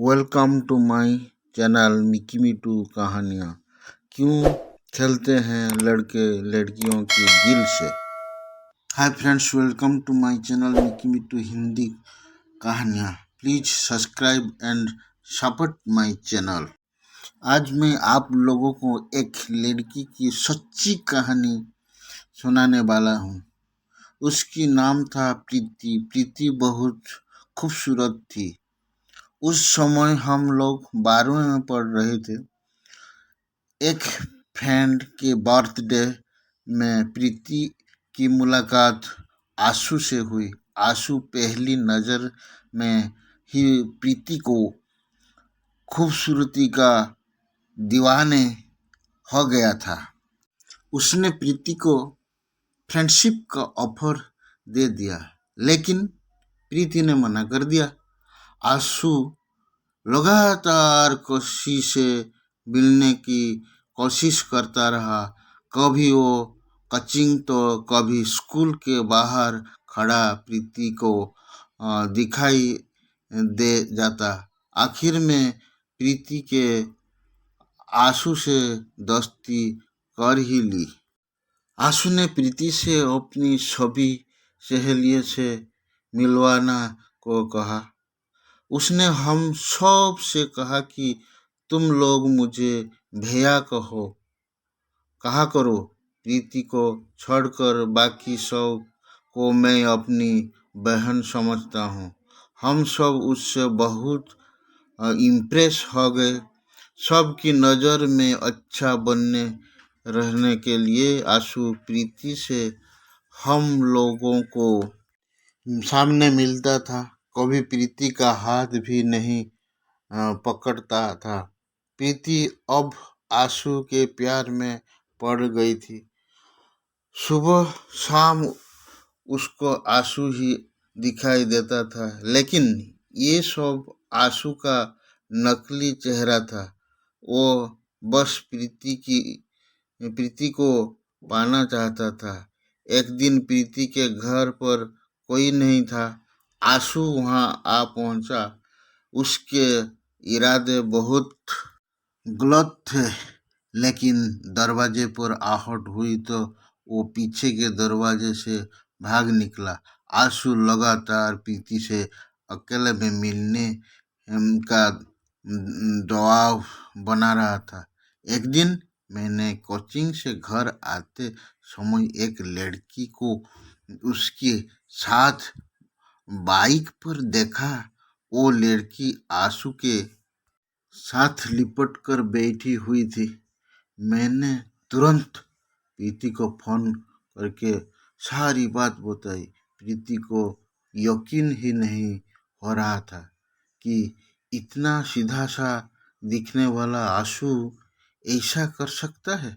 Welcome to my channel Mickey Mitu कहानियाँ। क्यों खेलते हैं लड़के लड़कियों के दिल से। Hi friends, welcome to my channel Mickey Mitu Hindi कहानियाँ। Please subscribe and support my channel. आज मैं आप लोगों को एक लड़की की सच्ची कहानी सुनाने वाला हूँ। उसकी नाम था प्रीति। प्रीति बहुत खूबसूरत थी। उस समय हम लोग 12वीं में पढ़ रहे थे। एक फ्रेंड के बर्थडे में प्रीति की मुलाकात आशु से हुई। आशु पहली नज़र में ही प्रीति को खूबसूरती का दीवाने हो गया था। उसने प्रीति को फ्रेंडशिप का ऑफर दे दिया, लेकिन प्रीति ने मना कर दिया। आशु लगातार कोशिश से मिलने की कोशिश करता रहा। कभी वो कोचिंग तो कभी स्कूल के बाहर खड़ा प्रीति को दिखाई दे जाता। आखिर में प्रीति के आशु से दोस्ती कर ही ली। आशु ने प्रीति से अपनी सभी सहेलियों से मिलवाना को कहा। उसने हम सब से कहा कि तुम लोग मुझे भैया कहा करो। प्रीति को छोड़कर बाकी सब को मैं अपनी बहन समझता हूँ। हम सब उससे बहुत इम्प्रेस हो गए। सबकी नज़र में अच्छा बनने रहने के लिए आशु प्रीति से हम लोगों को सामने मिलता था। कभी प्रीति का हाथ भी नहीं पकड़ता था। प्रीति अब आशु के प्यार में पड़ गई थी। सुबह शाम उसको आशु ही दिखाई देता था, लेकिन ये सब आशु का नकली चेहरा था। वो बस प्रीति को पाना चाहता था। एक दिन प्रीति के घर पर कोई नहीं था। आशु वहां आ पहुंचा। उसके इरादे बहुत गलत थे, लेकिन दरवाजे पर आहट हुई तो वो पीछे के दरवाजे से भाग निकला। आशु लगातार प्रीति से अकेले में मिलने का दबाव बना रहा था। एक दिन मैंने कोचिंग से घर आते समय एक लड़की को उसके साथ बाइक पर देखा। वो लड़की आशु के साथ लिपट कर बैठी हुई थी। मैंने तुरंत प्रीति को फोन करके सारी बात बताई। प्रीति को यकीन ही नहीं हो रहा था कि इतना सीधा सा दिखने वाला आशु ऐसा कर सकता है।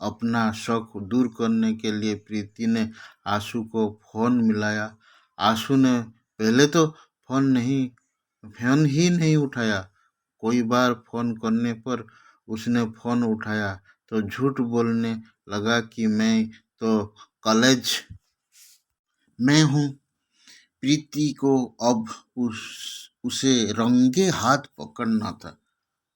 अपना शौक दूर करने के लिए प्रीति ने आशु को फोन मिलाया। आशु ने पहले तो फोन ही नहीं उठाया। कई बार फोन करने पर उसने फोन उठाया तो झूठ बोलने लगा कि मैं तो कॉलेज में हूँ। प्रीति को अब उसे रंगे हाथ पकड़ना था।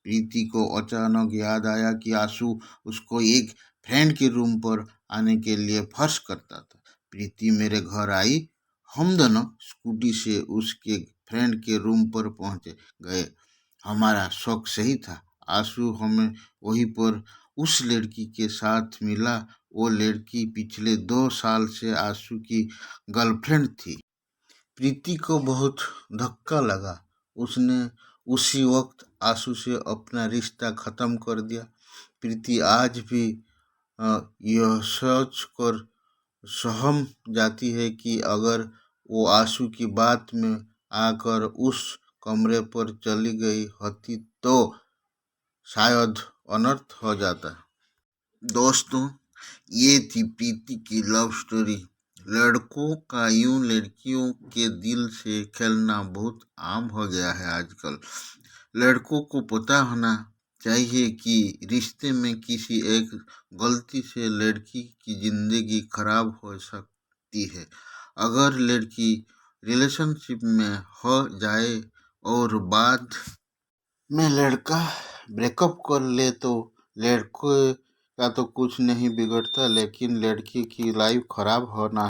प्रीति को अचानक याद आया कि आशु उसको एक फ्रेंड के रूम पर आने के लिए फोर्स करता था। प्रीति मेरे घर आई। हम दोनों स्कूटी से उसके फ्रेंड के रूम पर पहुंच गए। हमारा शौक सही था। आशु हमें वहीं पर उस लड़की के साथ मिला। वो लड़की पिछले 2 साल से आशु की गर्लफ्रेंड थी। प्रीति को बहुत धक्का लगा। उसने उसी वक्त आशु से अपना रिश्ता ख़त्म कर दिया। प्रीति आज भी यह सोच कर सहम जाती है कि अगर वो आशु की बात में आकर उस कमरे पर चली गई होती तो शायद अनर्थ हो जाता। दोस्तों, ये थी प्रीति की लव स्टोरी। लड़कों का यूं लड़कियों के दिल से खेलना बहुत आम हो गया है आजकल। लड़कों को पता होना चाहिए कि रिश्ते में किसी एक गलती से लड़की की जिंदगी खराब हो सकती है। अगर लड़की रिलेशनशिप में हो जाए और बाद में लड़का ब्रेकअप कर ले तो लड़के का तो कुछ नहीं बिगड़ता, लेकिन लड़की की लाइफ खराब होना